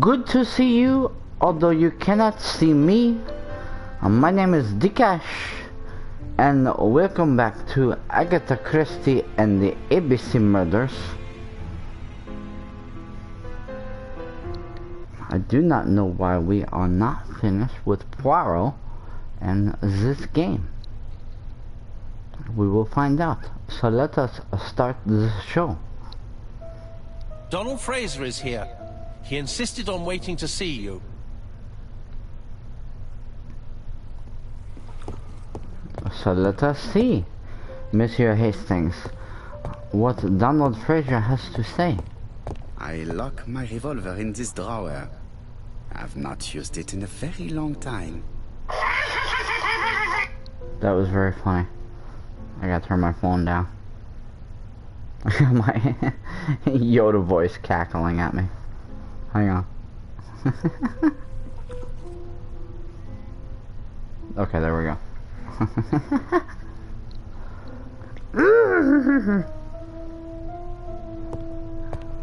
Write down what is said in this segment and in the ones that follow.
Good to see you, although you cannot see me. My name is D-Cash, and welcome back to Agatha Christie and the ABC Murders. I do not know why we are not finished with Poirot and this game. We will find out. So let us start the show. Donald Fraser is here. He insisted on waiting to see you. So let us see, Monsieur Hastings, what Donald Fraser has to say. I lock my revolver in this drawer. I've not used it in a very long time. That was very funny. I gotta turn my phone down. My Yoda voice cackling at me. Hang on. Okay, there we go.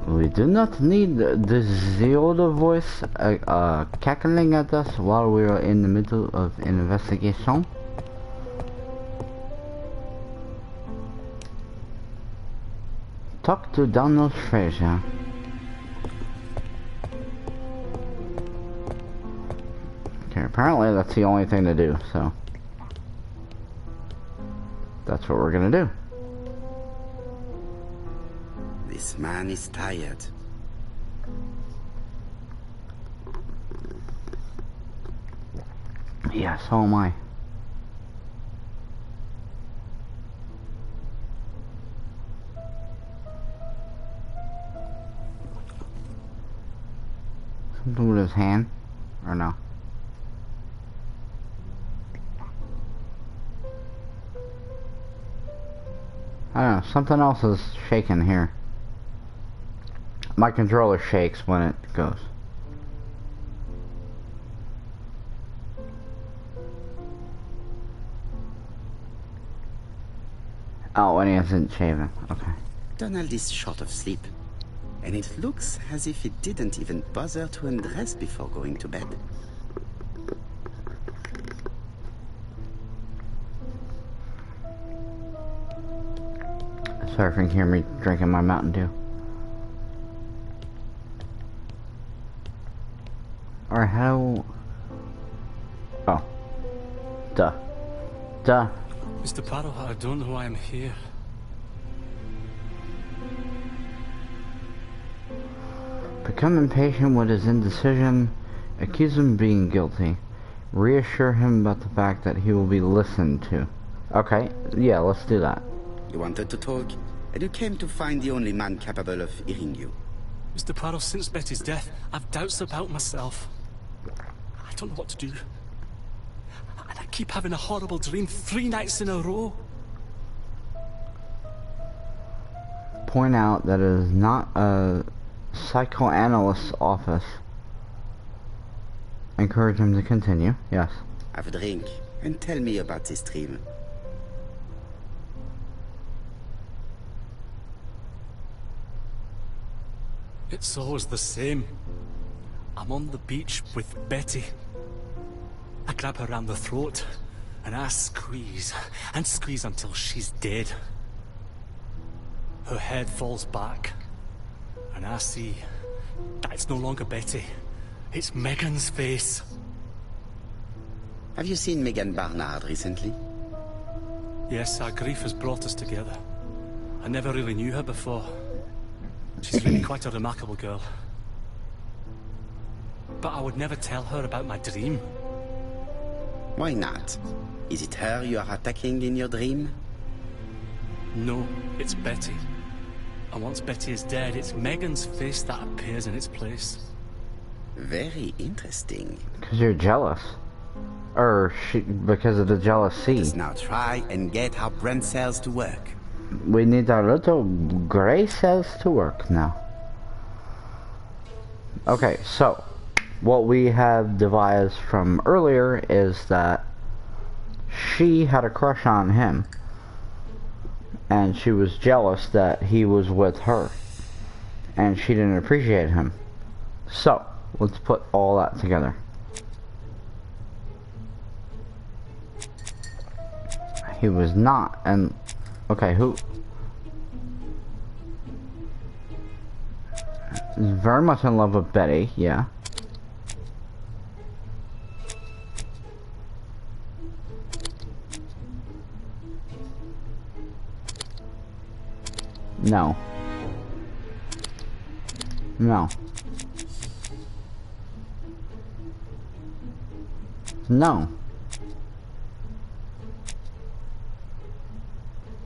We do not need this Yoda voice cackling at us while we are in the middle of an investigation. Talk to Donald Fraser. Okay, apparently that's the only thing to do, so that's what we're gonna do. This man is tired. Yeah, so am I. Something with his hand? Or no? I don't know, something else is shaking here. My controller shakes when it goes. Oh, when he isn't shaving. Okay. Donald is short of sleep, and it looks as if he didn't even bother to undress before going to bed. Sorry if you can hear me drinking my Mountain Dew. Or how... Oh. Duh. Duh. Mr. Poirot, I don't know why I'm here. Become impatient with his indecision. Accuse him of being guilty. Reassure him about the fact that he will be listened to. Okay, yeah, let's do that. You wanted to talk, and you came to find the only man capable of hearing you. Mr. Poirot, since Betty's death, I've doubts about myself. I don't know what to do. And I keep having a horrible dream 3 nights in a row. Point out that it is not a psychoanalyst's office. Encourage him to continue. Yes. Have a drink, and tell me about this dream. It's always the same. I'm on the beach with Betty. I grab her around the throat, and I squeeze, and squeeze until she's dead. Her head falls back, and I see that it's no longer Betty. It's Megan's face. Have you seen Megan Barnard recently? Yes, our grief has brought us together. I never really knew her before. She's really quite a remarkable girl. But I would never tell her about my dream. Why not? Is it her you are attacking in your dream? No, it's Betty. And once Betty is dead, it's Megan's face that appears in its place. Very interesting. Because you're jealous. Or because of the jealousy. Let's now try and get our brain cells to work. We need our little gray cells to work now. Okay, so what we have devised from earlier is that she had a crush on him, and she was jealous that he was with her, and she didn't appreciate him. So Let's put all that together. He was not, and okay, who? He's very much in love with Betty, yeah. No. No. No.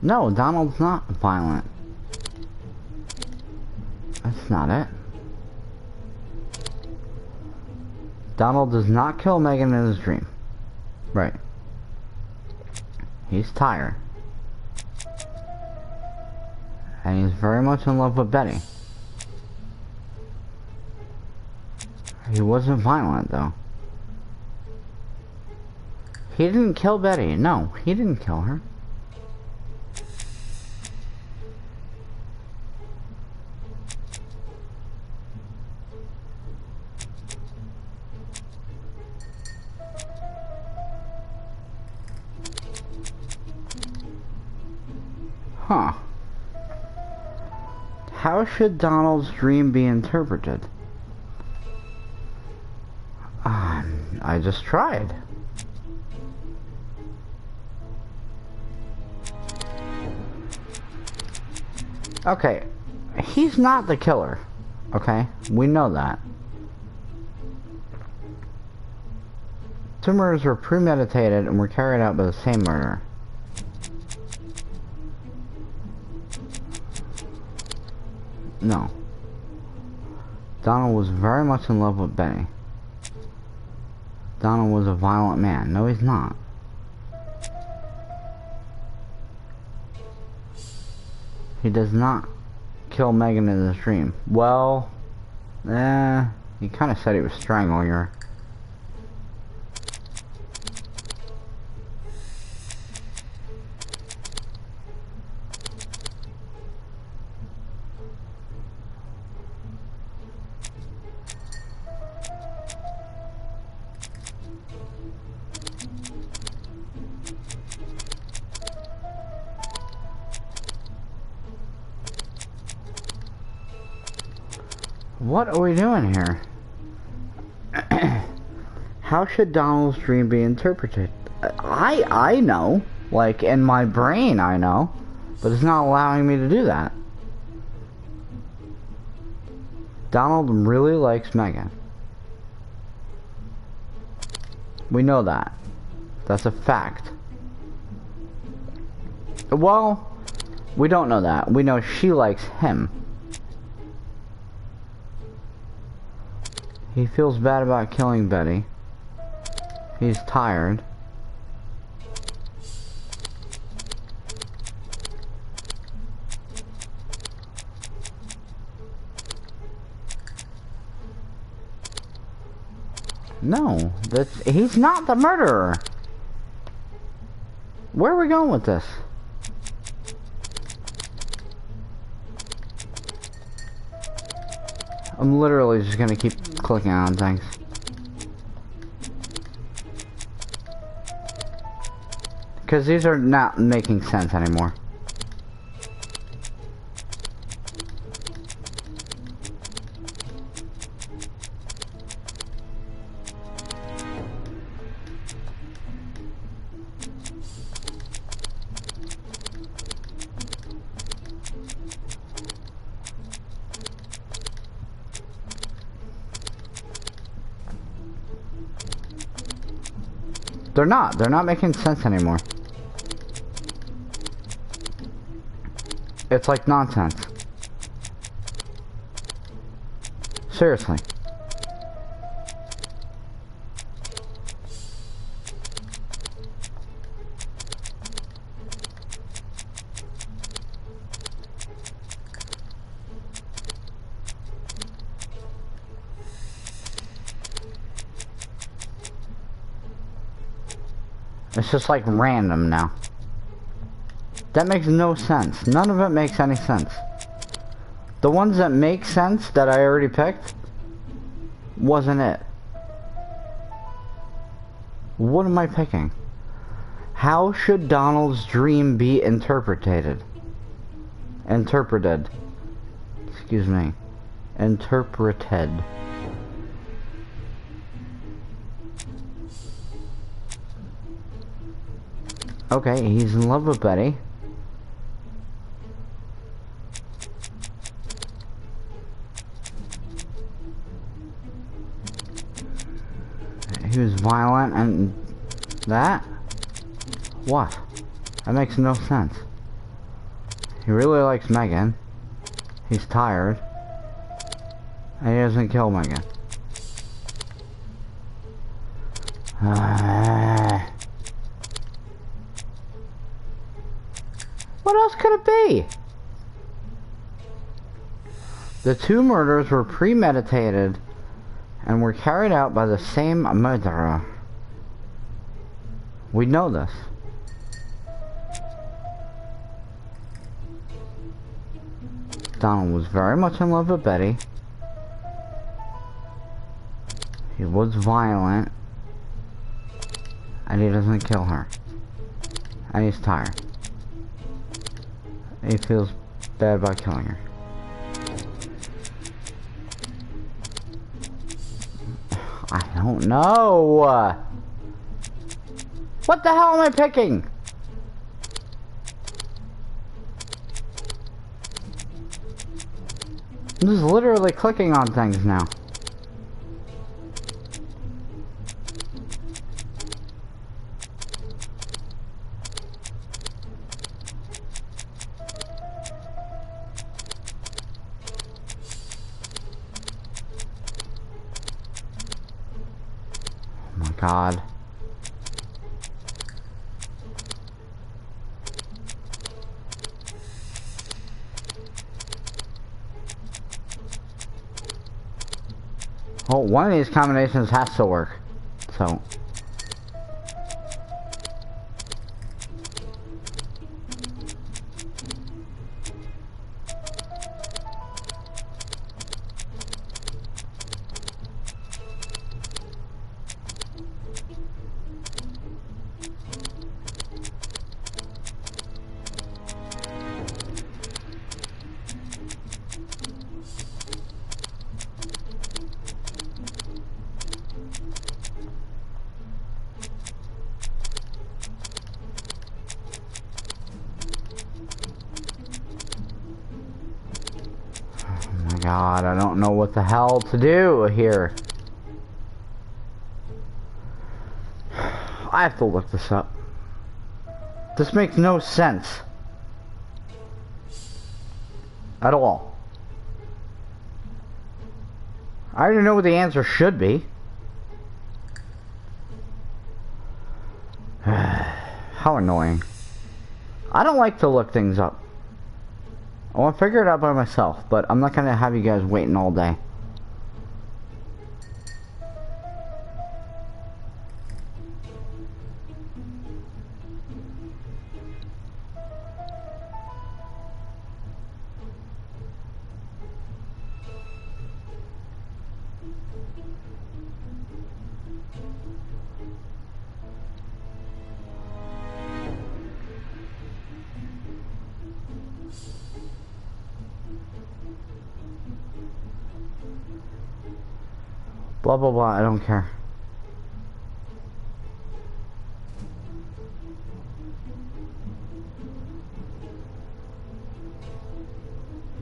No, Donald's not violent. That's not it. Donald does not kill Megan in his dream. Right. He's tired. And he's very much in love with Betty. He wasn't violent, though. He didn't kill Betty. No, he didn't kill her. Huh. How should Donald's dream be interpreted? I just tried. Okay, he's not the killer. Okay, we know that. Two murders were premeditated and were carried out by the same murderer. No. Donald was very much in love with Betty. Donald was a violent man. No, he's not. He does not kill Megan in his dream. Well, he kind of said he was strangling her. What are we doing here? How should Donald's dream be interpreted? I know. Like, in my brain I know. But it's not allowing me to do that. Donald really likes Megan. We know that. That's a fact. Well, we don't know that. We know she likes him. He feels bad about killing Betty. He's tired. No, he's not the murderer. Where are we going with this? I'm literally just gonna keep clicking on things. Because these are not making sense anymore. They're not making sense anymore. It's like nonsense. Seriously. It's just like random now. That makes no sense. None of it makes any sense. The ones that make sense that I already picked, wasn't it. What am I picking? How should Donald's dream be interpreted? Interpreted. Excuse me. Interpreted. Okay, he's in love with Betty. He was violent and that? What? That makes no sense. He really likes Megan. He's tired. And he doesn't kill Megan. What else could it be? The two murders were premeditated and were carried out by the same murderer. We know this. Donald was very much in love with Betty. He was violent. And he doesn't kill her. And he's tired. He feels bad about killing her. I don't know. What the hell am I picking? I'm just literally clicking on things now. Oh my God. Oh, one of these combinations has to work. So. God, I don't know what the hell to do here. I have to look this up. This makes no sense. At all. I already know what the answer should be. How annoying. I don't like to look things up. I want to figure it out by myself, but I'm not going to have you guys waiting all day. Blah blah blah, I don't care.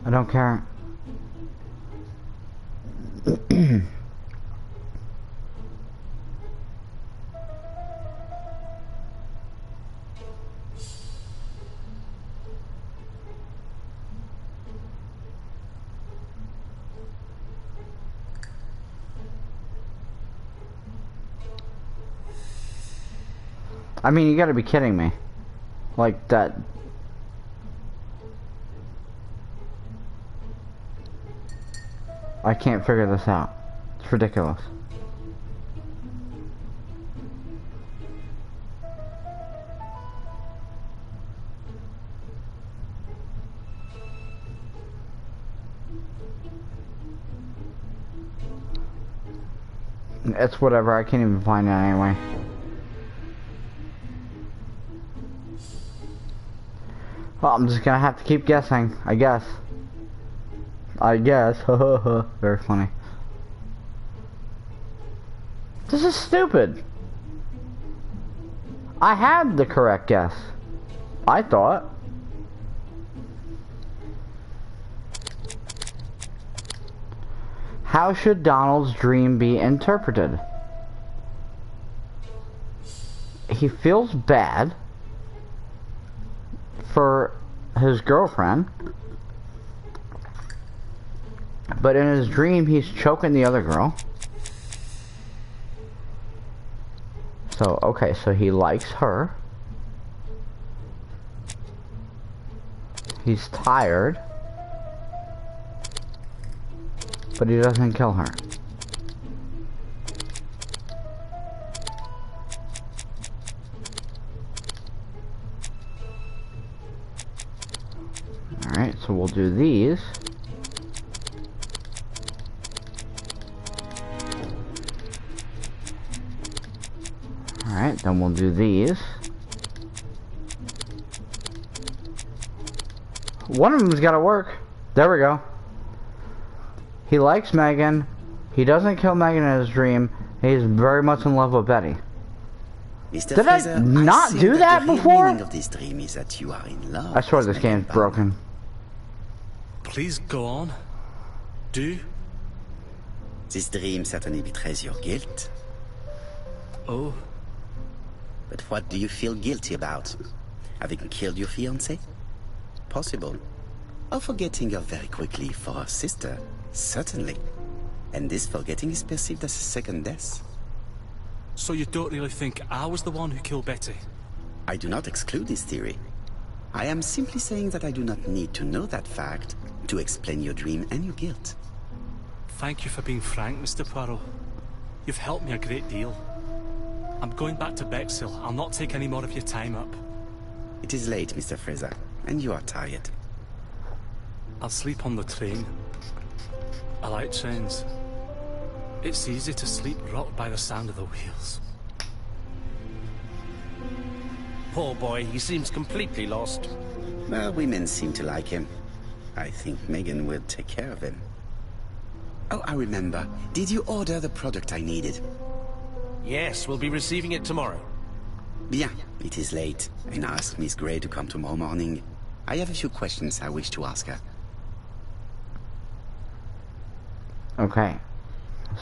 I don't care. I mean, you gotta be kidding me. Like that. I can't figure this out. It's ridiculous. it's whatever. I can't even find it anyway. Well, I'm just gonna have to keep guessing, I guess. Very funny. This is stupid. I had the correct guess. I thought. How should Donald's dream be interpreted? He feels bad for his girlfriend, but in his dream he's choking the other girl. So, okay, so he likes her. He's tired, but he doesn't kill her. Alright, so we'll do these. Alright, then we'll do these. One of them's gotta work. There we go. He likes Megan. He doesn't kill Megan in his dream. He's very much in love with Betty. Mr. Did Fraser, I not do that the before? meaning of this dream is that you are in love. I swear with this Megan game's Bond. broken. Please go on. Do. This dream certainly betrays your guilt. Oh. But what do you feel guilty about? Having killed your fiancé? Possible. Or forgetting her very quickly for her sister? Certainly. And this forgetting is perceived as a second death. So you don't really think I was the one who killed Betty? I do not exclude this theory. I am simply saying that I do not need to know that fact to explain your dream and your guilt. Thank you for being frank, Mr. Poirot. You've helped me a great deal. I'm going back to Bexhill. I'll not take any more of your time up. It is late, Mr. Fraser, and you are tired. I'll sleep on the train. I like trains. It's easy to sleep rocked by the sound of the wheels. Poor boy, he seems completely lost. Well, women seem to like him. I think Megan will take care of him. Oh, I remember. Did you order the product I needed? Yes, we'll be receiving it tomorrow. Bien, it is late, and I asked Miss Grey to come tomorrow morning. I have a few questions I wish to ask her. Okay.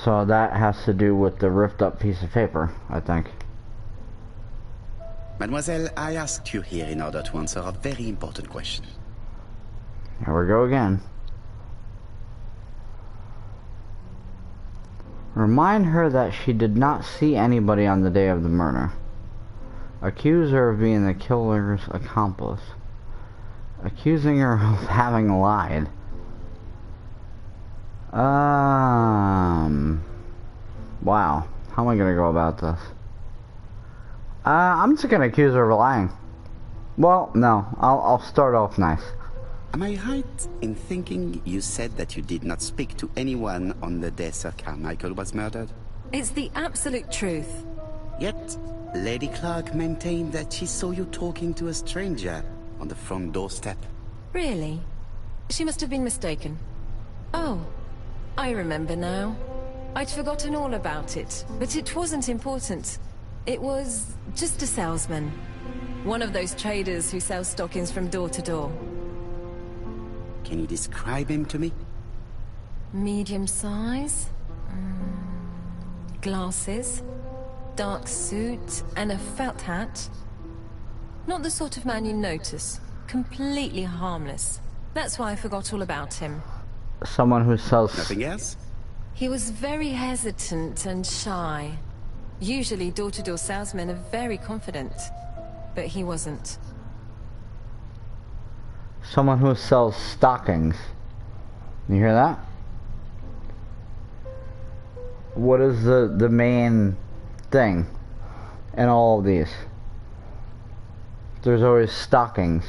So that has to do with the ripped up piece of paper, I think. Mademoiselle, I asked you here in order to answer a very important question. Here we go again. Remind her that she did not see anybody on the day of the murder. Accuse her of being the killer's accomplice. Accusing her of having lied. Wow. How am I gonna go about this? I'm just gonna accuse her of lying. Well, no. I'll start off nice. Am I right in thinking you said that you did not speak to anyone on the day Sir Carmichael was murdered? It's the absolute truth. Yet, Lady Clark maintained that she saw you talking to a stranger on the front doorstep. Really? She must have been mistaken. Oh, I remember now. I'd forgotten all about it, but it wasn't important. It was just a salesman. One of those traders who sell stockings from door to door. Can you describe him to me? Medium size? Glasses? Dark suit and a felt hat? Not the sort of man you notice. Completely harmless. That's why I forgot all about him. Someone who sells... Nothing else? He was very hesitant and shy. Usually door-to-door salesmen are very confident. But he wasn't. Someone who sells stockings. You hear that? What is the main thing in all of these? There's always stockings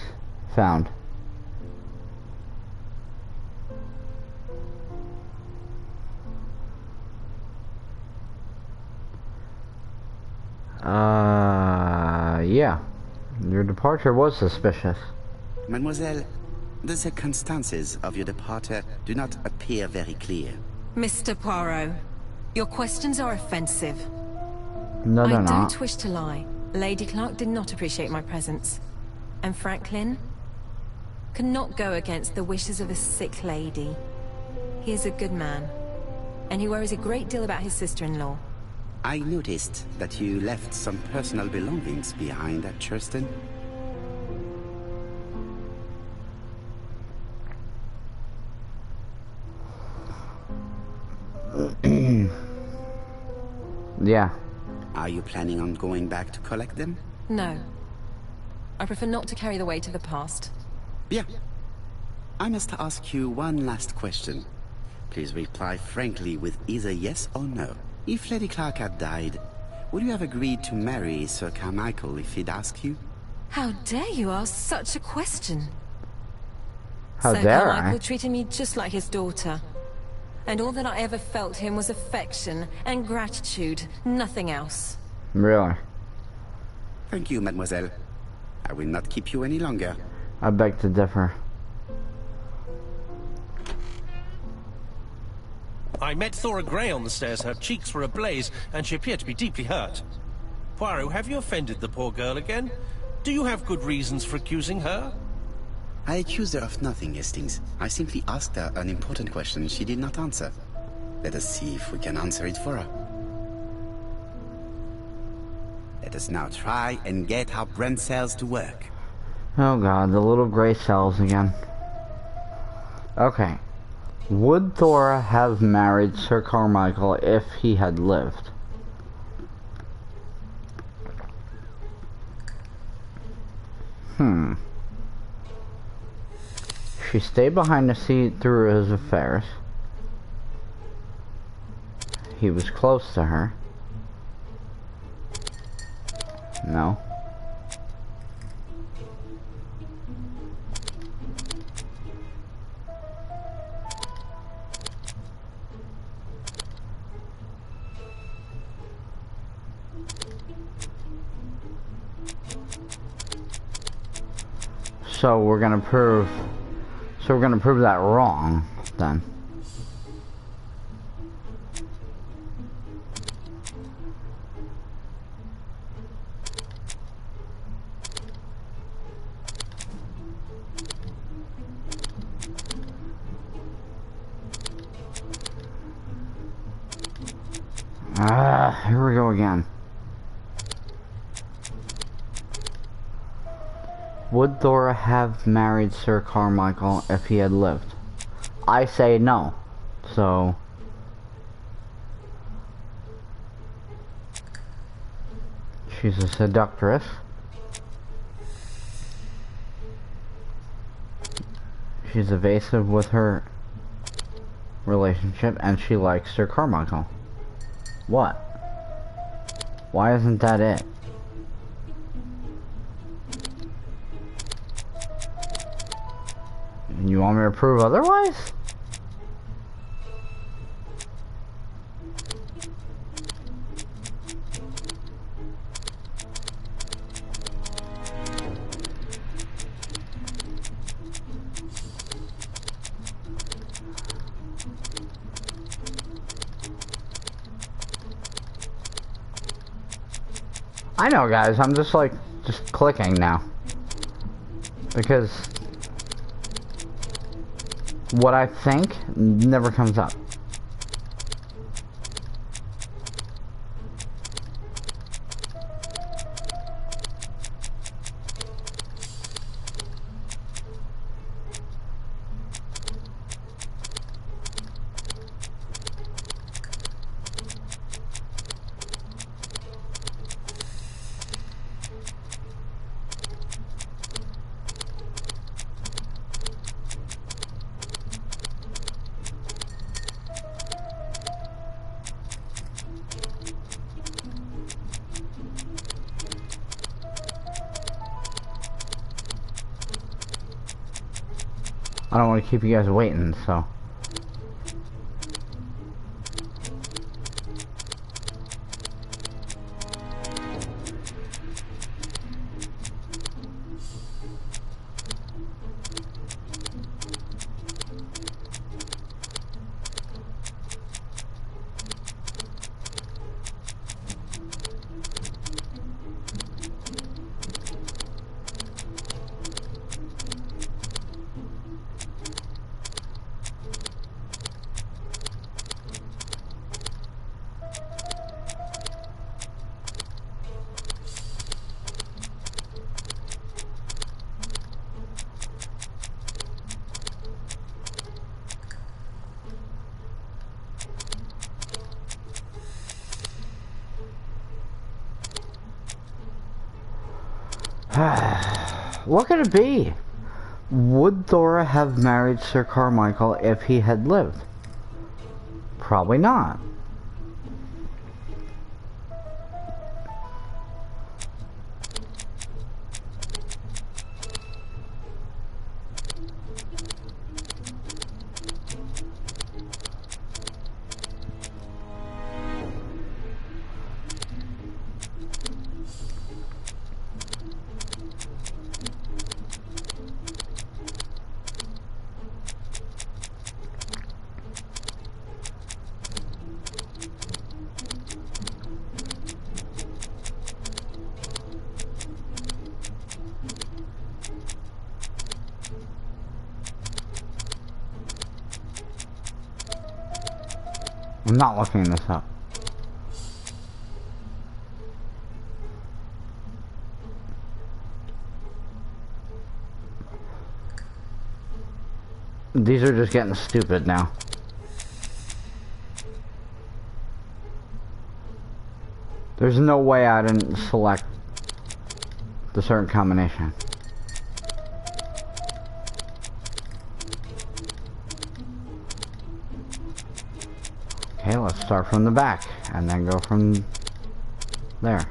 found. Yeah. Your departure was suspicious. Mademoiselle, the circumstances of your departure do not appear very clear. Mr. Poirot, your questions are offensive. No, they're I not. don't wish to lie. Lady Clark did not appreciate my presence. And Franklin cannot go against the wishes of a sick lady. He is a good man, and he worries a great deal about his sister-in-law. I noticed that you left some personal belongings behind at Churston. Yeah. Are you planning on going back to collect them? No. I prefer not to carry the weight of the past. Bien. I must ask you one last question. Please reply frankly with either yes or no. If Lady Clark had died, would you have agreed to marry Sir Carmichael if he'd asked you? How dare you ask such a question? How Sir dare Carmichael I? treated me just like his daughter. And all that I ever felt him was affection and gratitude, nothing else. Really? Thank you, mademoiselle. I will not keep you any longer. I beg to differ. I met Thora Grey on the stairs. Her cheeks were ablaze, and she appeared to be deeply hurt. Poirot, have you offended the poor girl again? Do you have good reasons for accusing her? I accused her of nothing, Hastings. I simply asked her an important question she did not answer. Let us see if we can answer it for her. Let us now try and get our brain cells to work. Oh god, the little gray cells again. Okay. Would Thora have married Sir Carmichael if he had lived? She stayed behind to see through his affairs. He was close to her. No. So we're gonna prove that wrong then. Here we go again. Would Thora have married Sir Carmichael if he had lived? I say no. So... she's a seductress. She's evasive with her relationship, and she likes Sir Carmichael. What? Why isn't that it? You want me to prove otherwise? I know, guys, I'm just clicking now. Because what I think never comes up. I don't want to keep you guys waiting, so. What could it be? Would Thora have married Sir Carmichael if he had lived? Probably not. I'm not looking this up. These are just getting stupid now. There's no way I didn't select the certain combination. Okay, let's start from the back and then go from there.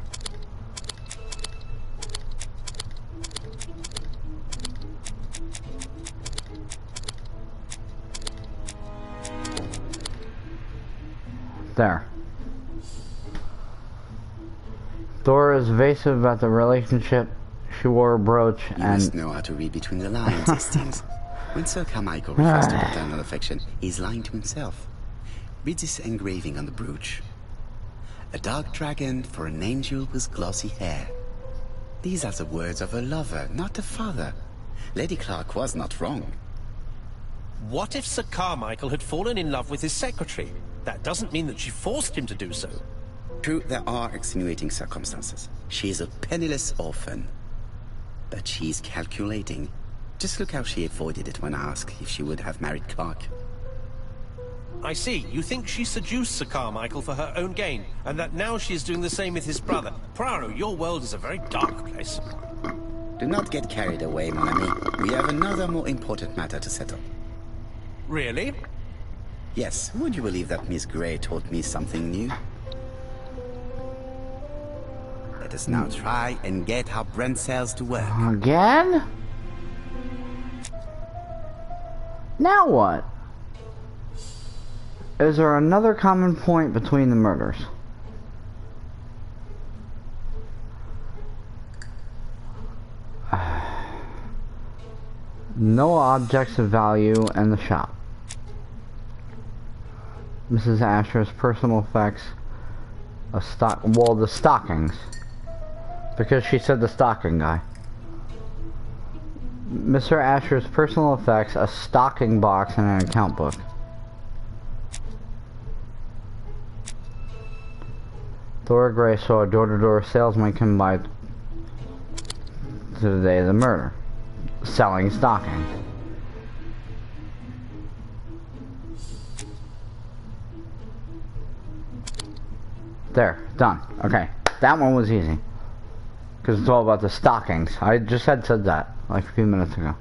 There. Thora is evasive about the relationship. She wore a brooch You and... must know how to read between the lines, it seems. When Sir Carmichael refers to paternal affection, he's lying to himself. Read this engraving on the brooch. A dark dragon for an angel with glossy hair. These are the words of a lover, not a father. Lady Clark was not wrong. What if Sir Carmichael had fallen in love with his secretary? That doesn't mean that she forced him to do so. True, there are extenuating circumstances. She is a penniless orphan. But she's calculating. Just look how she avoided it when asked if she would have married Clark. I see. You think she seduced Sir Carmichael for her own gain, and that now she is doing the same with his brother. Poirot, your world is a very dark place. Do not get carried away, mon ami. We have another more important matter to settle. Really? Yes, would you believe that Miss Grey taught me something new? Let us now try and get her brain cells to work. Again? Now what? Is there another common point between the murders? No objects of value in the shop. Mrs. Asher's personal effects. The stockings. Because she said the stocking guy. Mr. Asher's personal effects, a stocking box, and an account book. Thora Gray saw a door-to-door salesman come by to the day of the murder, selling stockings. There, done. Okay, that one was easy. Because it's all about the stockings. I just had said that like a few minutes ago.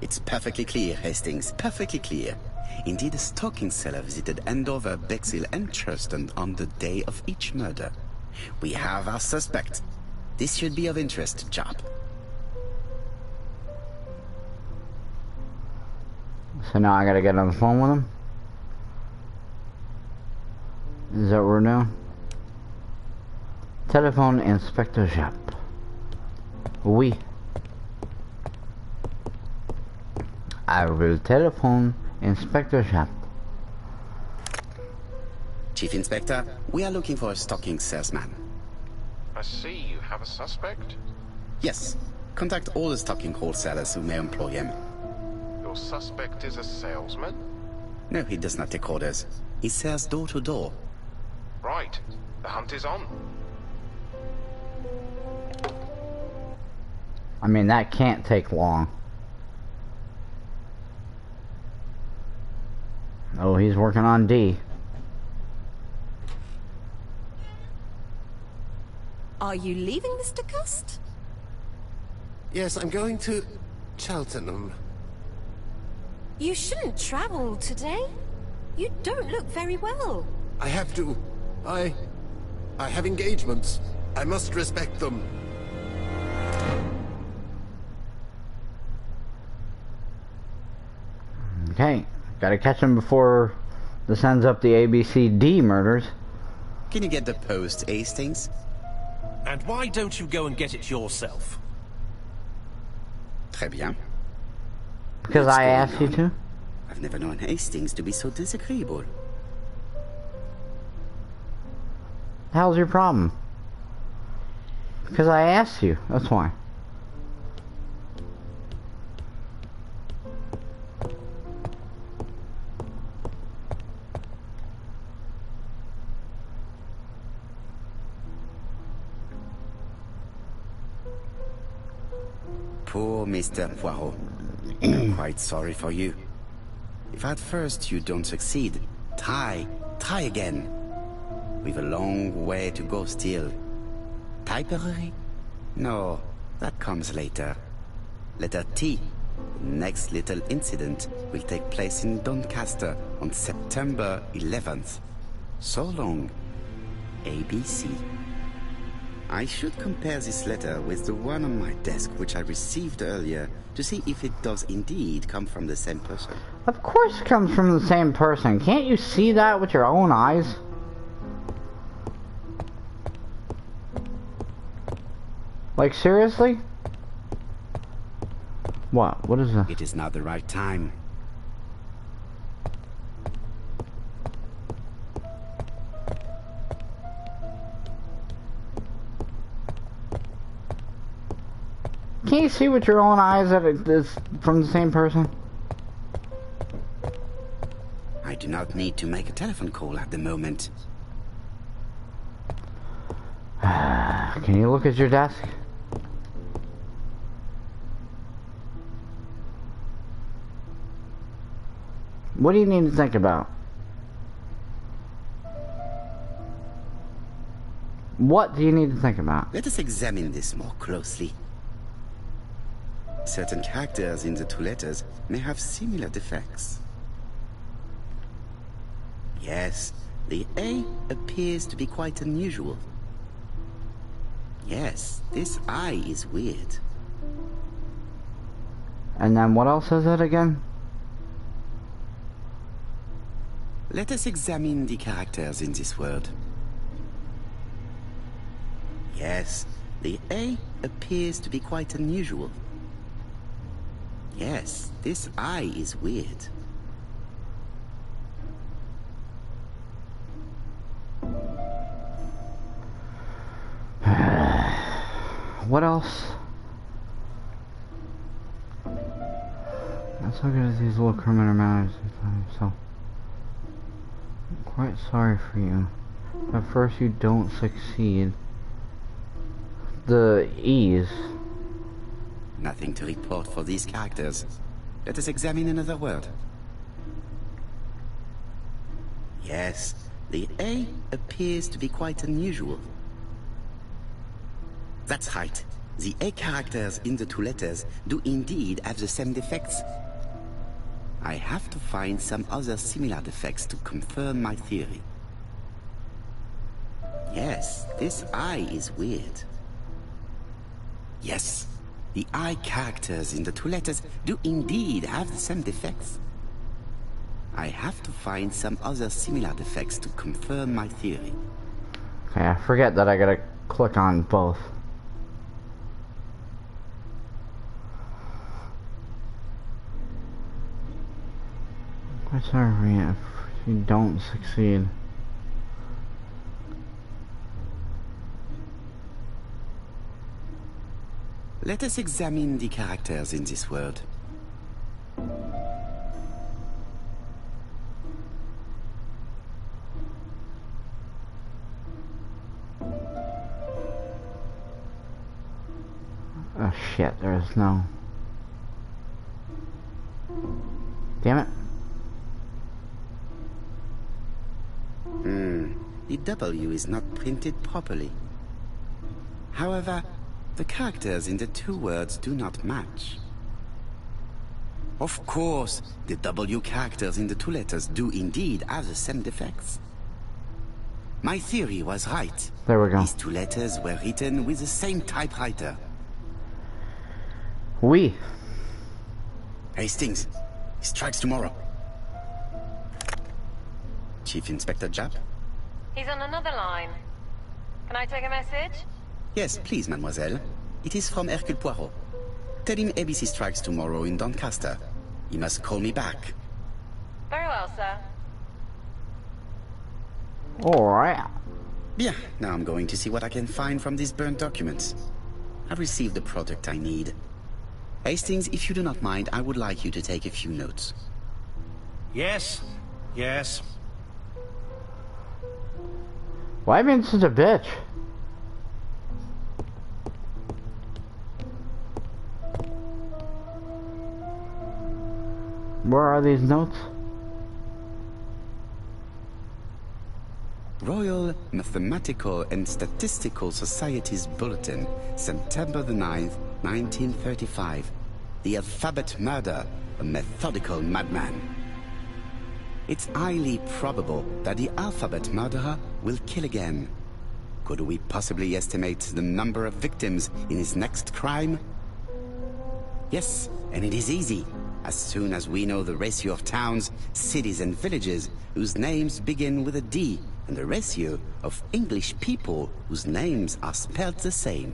It's perfectly clear, Hastings, perfectly clear. Indeed, a stocking seller visited Andover, Bexhill, and Churston on the day of each murder. We have our suspect. This should be of interest, Jop. So now I gotta get on the phone with him? Is that what we're doing? Telephone Inspector Jop. Oui. I will telephone Inspector Jop. Chief Inspector, we are looking for a stocking salesman. I see you have a suspect. Yes. Contact all the stocking wholesalers who may employ him. Your suspect is a salesman? No, he does not take orders. He sells door to door. Right. The hunt is on. I mean, that can't take long. Oh, he's working on D. Are you leaving, Mr. Cust? Yes, I'm going to Cheltenham. You shouldn't travel today. You don't look very well. I have to. I have engagements. I must respect them. Okay, gotta catch him before this ends up the ABCD murders. Can you get the post, Hastings? And why don't you go and get it yourself? Très bien. Because What's I going asked you on? to? I've never known Hastings to be so disagreeable. The hell's your problem? Because I asked you, that's why. Poor Mr. Poirot. I'm quite sorry for you. If at first you don't succeed, try again. We've a long way to go still. Typery? No, that comes later. Letter T. The next little incident will take place in Doncaster on September 11th. So long, ABC. I should compare this letter with the one on my desk which I received earlier to see if it does indeed come from the same person. Of course it comes from the same person. Can't you see that with your own eyes? Like, seriously? What? What is that? It is not the right time. Can't you see with your own eyes that it is from the same person? I do not need to make a telephone call at the moment. Can you look at your desk? What do you need to think about? What do you need to think about? Let us examine this more closely. Certain characters in the two letters may have similar defects. Yes, the A appears to be quite unusual. Yes, this I is weird. And then what else is it again? Let us examine the characters in this word. Yes, the A appears to be quite unusual. Yes, this I is weird. What else? Let's look at these little criminal matters. So, I'm quite sorry for you. At first you don't succeed. The E's. Nothing to report for these characters. Let us examine another word. Yes, the A appears to be quite unusual. That's right. The A characters in the two letters do indeed have the same defects. I have to find some other similar defects to confirm my theory. Yes, this I is weird. Yes, the I characters in the two letters do indeed have the same defects. I have to find some other similar defects to confirm my theory. Okay, I forget that I gotta click on both. I'm sorry for you if you don't succeed. Let us examine the characters in this word. Oh shit, there's no... Damn it. The W is not printed properly. However, the characters in the two words do not match. Of course, the W characters in the two letters do indeed have the same defects. My theory was right. There we go. These two letters were written with the same typewriter. We. Hastings, he strikes tomorrow. Chief Inspector Japp? He's on another line. Can I take a message? Yes, please, mademoiselle. It is from Hercule Poirot. Tell him ABC strikes tomorrow in Doncaster. He must call me back. Very well, sir. Alright. Bien, now I'm going to see what I can find from these burnt documents. I've received the product I need. Hastings, if you do not mind, I would like you to take a few notes. Yes, yes. Why being such a bitch? Where are these notes? Royal Mathematical and Statistical Society's Bulletin, September the 9th, 1935. The alphabet murder, a methodical madman. It's highly probable that the alphabet murderer will kill again. Could we possibly estimate the number of victims in his next crime? Yes, and it is easy. As soon as we know the ratio of towns, cities and villages whose names begin with a D, and the ratio of English people whose names are spelled the same.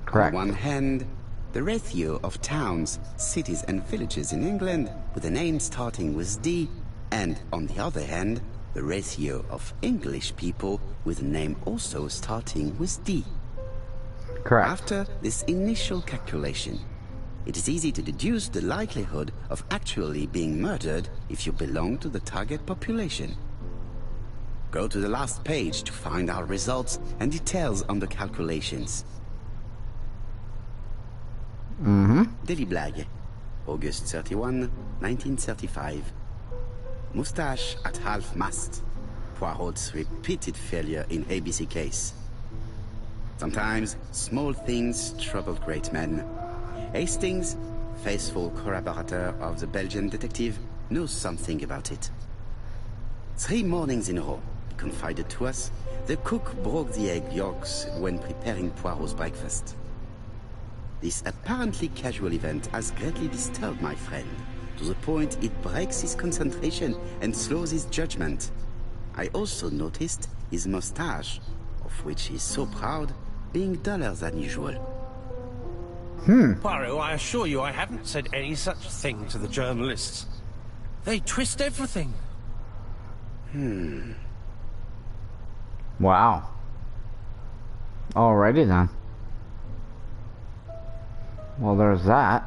Correct. On one hand, the ratio of towns, cities and villages in England with a name starting with D, and on the other hand, the ratio of English people with a name also starting with D. Correct. After this initial calculation, it is easy to deduce the likelihood of actually being murdered if you belong to the target population. Go to the last page to find our results and details on the calculations. Daily Blag, August 31, 1935. Moustache at half-mast. Poirot's repeated failure in ABC case. Sometimes small things trouble great men. Hastings, faithful collaborator of the Belgian detective, knows something about it. 3 mornings in a row, he confided to us, the cook broke the egg yolks when preparing Poirot's breakfast. This apparently casual event has greatly disturbed my friend, to the point it breaks his concentration and slows his judgment. I also noticed his mustache, of which he is so proud, being duller than usual. Poirot, I assure you I haven't said any such thing to the journalists. They twist everything. Wow. Alrighty then. Well, there's that.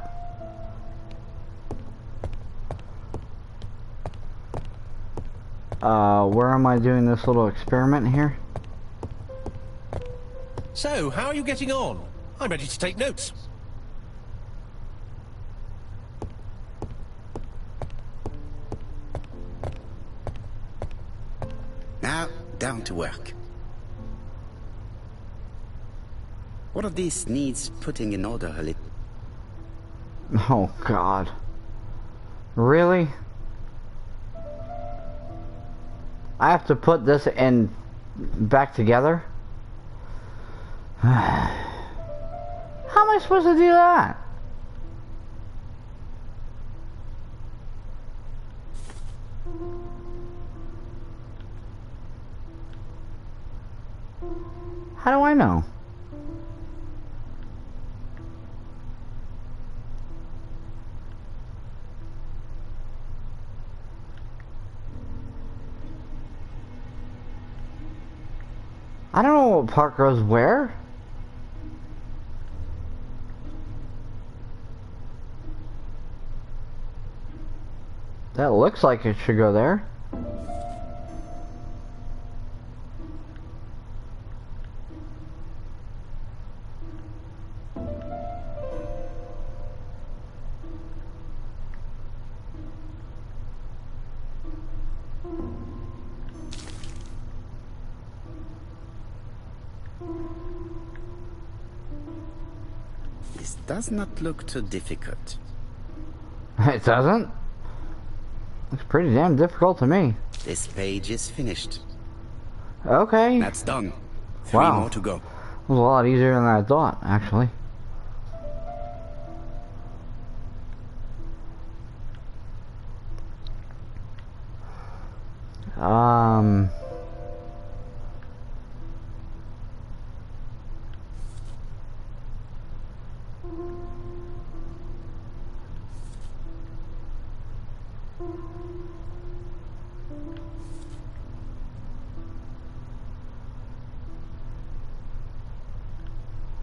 Where am I doing this little experiment here? So, how are you getting on? I'm ready to take notes. Now, down to work. One of these needs putting in order a little. Oh, God. Really? I have to put this in back together? How am I supposed to do that? How do I know? I don't know what part goes where. That looks like it should go there. This does not look too difficult. It doesn't? Looks pretty damn difficult to me. This page is finished. Okay. That's done. 3 Wow. more to go. It was a lot easier than I thought, actually.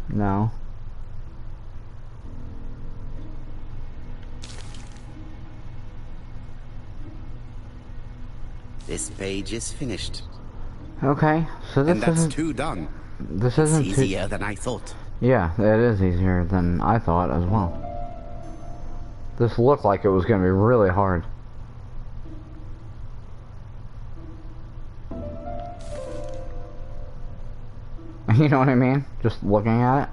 No. This page is finished. Okay, so this And that's isn't 2 done. this It's isn't easier than I thought. Yeah, it is easier than I thought as well. This looked like it was going to be really hard. You know what I mean? Just looking at it.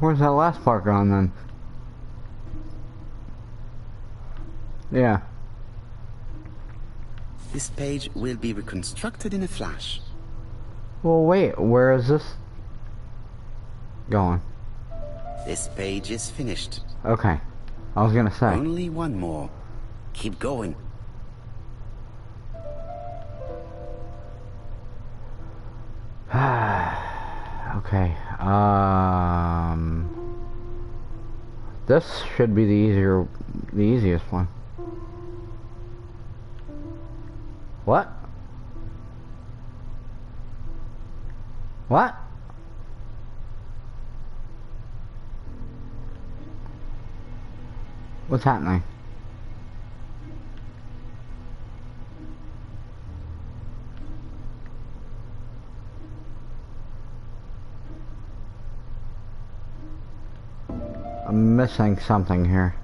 Where's that last part gone then? Yeah. This page will be reconstructed in a flash. Well, wait, where is this going? This page is finished. Okay. I was gonna say. Only 1 more. Keep going. Okay. This should be the easiest one. What? What? What's happening? I'm missing something here.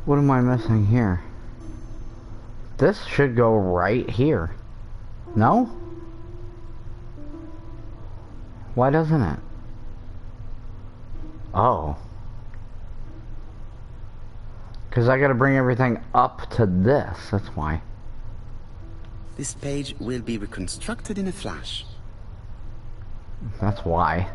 What am I missing here? This should go right here. No? Why doesn't it? Oh. Because I gotta bring everything up to this, that's why. This page will be reconstructed in a flash. That's why.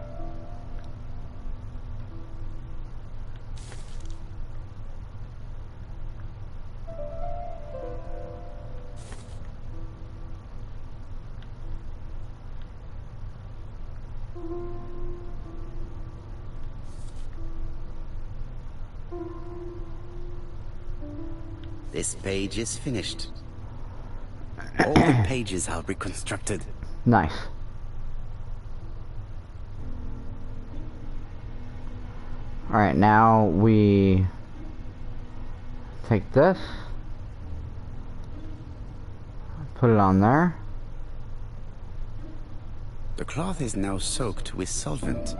This page is finished. All the pages are reconstructed. Nice. Alright, now we take this, put it on there. The cloth is now soaked with solvent.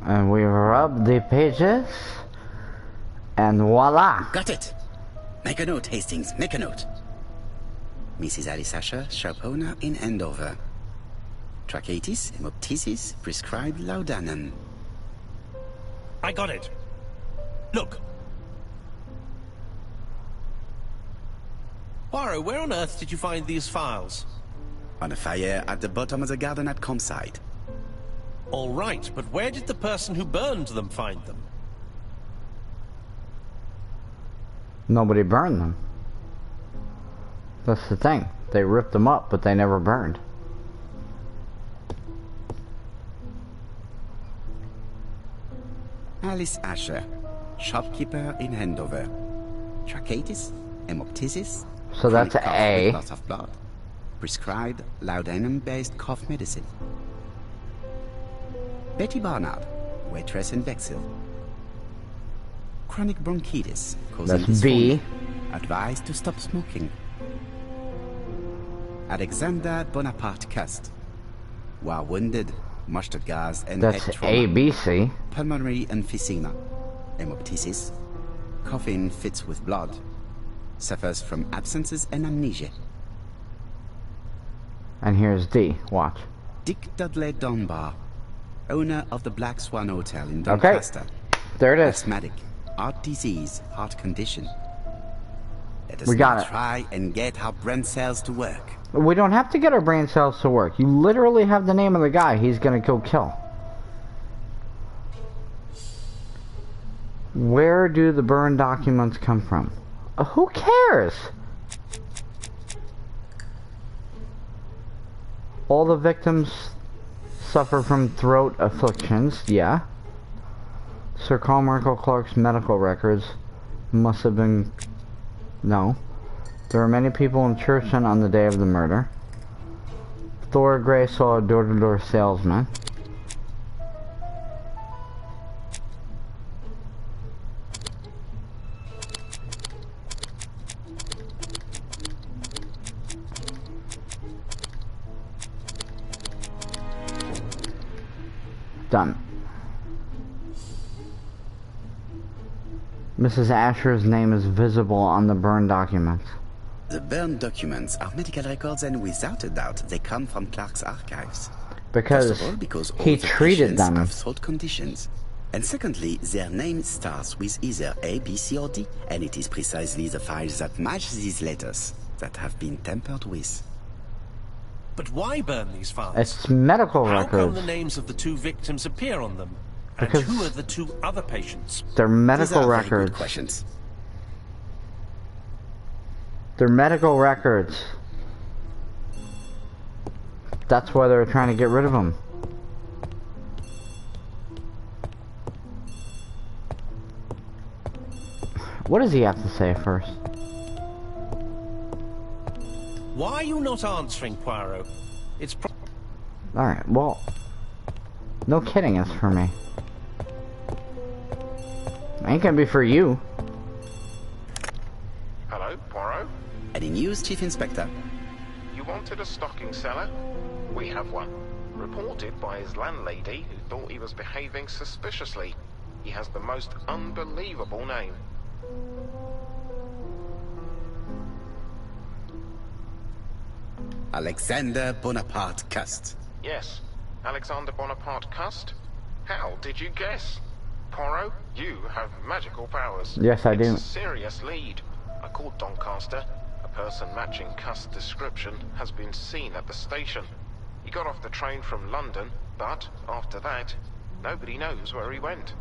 And we rub the pages, and voila! Got it! Make a note, Hastings, make a note. Mrs. Alice Asher, shop owner in Andover. Tracheitis, hemoptysis, prescribed laudanum. I got it. Look. Poirot, where on earth did you find these files? On a fire at the bottom of the garden at campsite. All right, but where did the person who burned them find them? Nobody burned them. That's the thing. They ripped them up, but they never burned. Alice Asher, shopkeeper in Andover. Tracheitis, hemoptysis. So that's chronic cough A. with loss of blood. Prescribed laudanum-based cough medicine. Betty Barnard, waitress in Bexhill. chronic bronchitis causing That's B. dysphonia. Advised to stop smoking. Alexander Bonaparte Cust. While wounded, mustard gas and That's head trauma. A, B, C. Pulmonary emphysema. Hemoptysis. Coughing fits with blood. Suffers from absences and amnesia. And here's D. Watch. Dick Dudley Dunbar, owner of the Black Swan Hotel in Doncaster. There it is. Asthmatic, heart disease, heart condition. Let us We got now it. try and get our brain cells to work. We don't have to get our brain cells to work. You literally have the name of the guy he's gonna go kill. Where do the burn documents come from? Who cares? All the victims suffer from throat afflictions. Yeah. Sir Carmichael Clark's medical records must have been... No. There were many people in Churchland on the day of the murder. Thora Gray saw a door-to-door salesman. Done. Mrs. Asher's name is visible on the burn documents. The burned documents are medical records, and without a doubt, they come from Clark's archives. Because First of all, because all he the treated patients them. have throat conditions. And secondly, their name starts with either A, B, C, or D, and it is precisely the files that match these letters that have been tampered with. But why burn these files? It's medical How come records. the names of the two victims appear on them? And Because who are the two other patients? They're These medical are very good records. questions. They're medical records. That's why they're trying to get rid of them. What does he have to say first? Why are you not answering, Poirot? It's Alright, well... No kidding, it's for me. Ain't gonna be for you. Hello, Poirot? Any news, Chief Inspector? You wanted a stocking seller? We have one. Reported by his landlady who thought he was behaving suspiciously. He has the most unbelievable name. Alexander Bonaparte Cust. Yes, Alexander Bonaparte Cust? How did you guess? Poirot, you have magical powers. Yes, I do. It's a serious lead. I called Doncaster. A person matching Cust's description has been seen at the station. He got off the train from London, but after that, nobody knows where he went.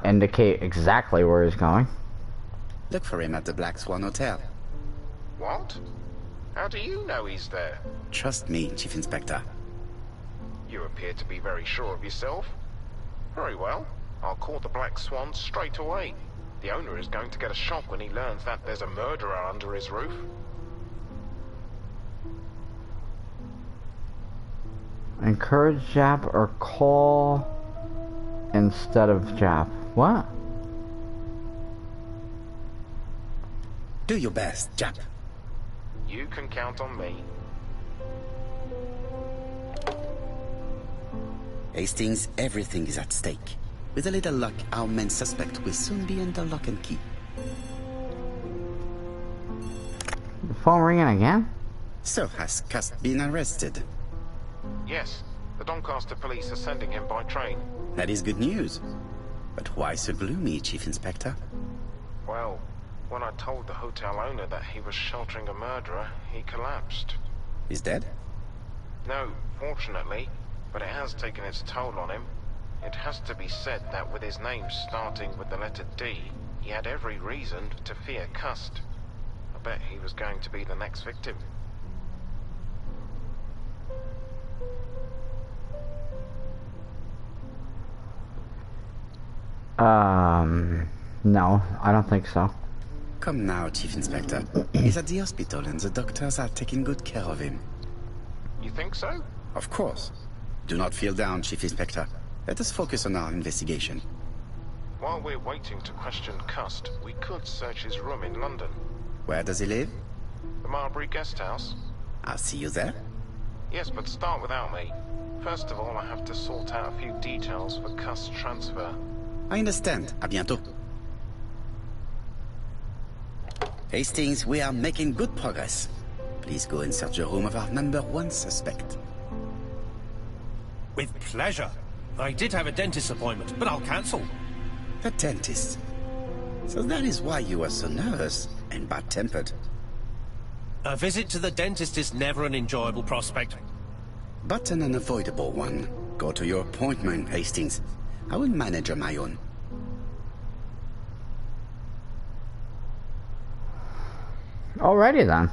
Indicate exactly where he's going. Look for him at the Black Swan Hotel. What? How do you know he's there? Trust me, Chief Inspector. You appear to be very sure of yourself. Very well. I'll call the Black Swan straight away. The owner is going to get a shock when he learns that there's a murderer under his roof. Encourage Jap or call instead of Jap. What? Do your best, Jap. You can count on me. Hastings, everything is at stake. With a little luck, our main suspect will soon be under lock and key. The phone ringing again? So has Cust been arrested? Yes, the Doncaster police are sending him by train. That is good news. But why so gloomy, Chief Inspector? Well, when I told the hotel owner that he was sheltering a murderer, he collapsed. He's dead? No, fortunately, but it has taken its toll on him. It has to be said that with his name starting with the letter D, he had every reason to fear Cust. I bet he was going to be the next victim. No, I don't think so. Come now, Chief Inspector. He's at the hospital and the doctors are taking good care of him. You think so? Of course. Do not feel down, Chief Inspector. Let us focus on our investigation. While we're waiting to question Cust, we could search his room in London. Where does he live? The Marbury Guest House? I'll see you there. Yes, but start without me. First of all, I have to sort out a few details for Cust's transfer. I understand. À bientôt. Hastings, we are making good progress. Please go and search the room of our #1 suspect. With pleasure. I did have a dentist appointment, but I'll cancel. The dentist. So that is why you are so nervous and bad-tempered. A visit to the dentist is never an enjoyable prospect. But an unavoidable one. Go to your appointment, Hastings. I will manage on my own. Alrighty then.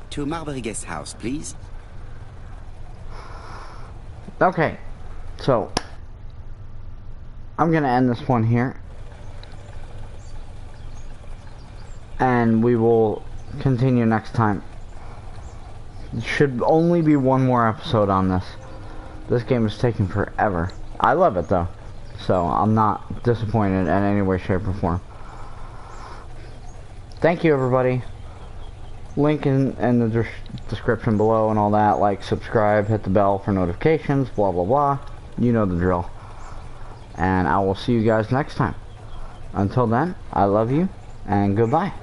To Marbury Guest House, please. Okay, so I'm gonna end this one here, and we will continue next time. It should only be one more episode on this. This game is taking forever. I love it though, so I'm not disappointed in any way, shape, or form. Thank you, everybody. Link in the description below and all that. Like, subscribe, hit the bell for notifications, blah blah blah. You know the drill. And I will see you guys next time. Until then, I love you and goodbye.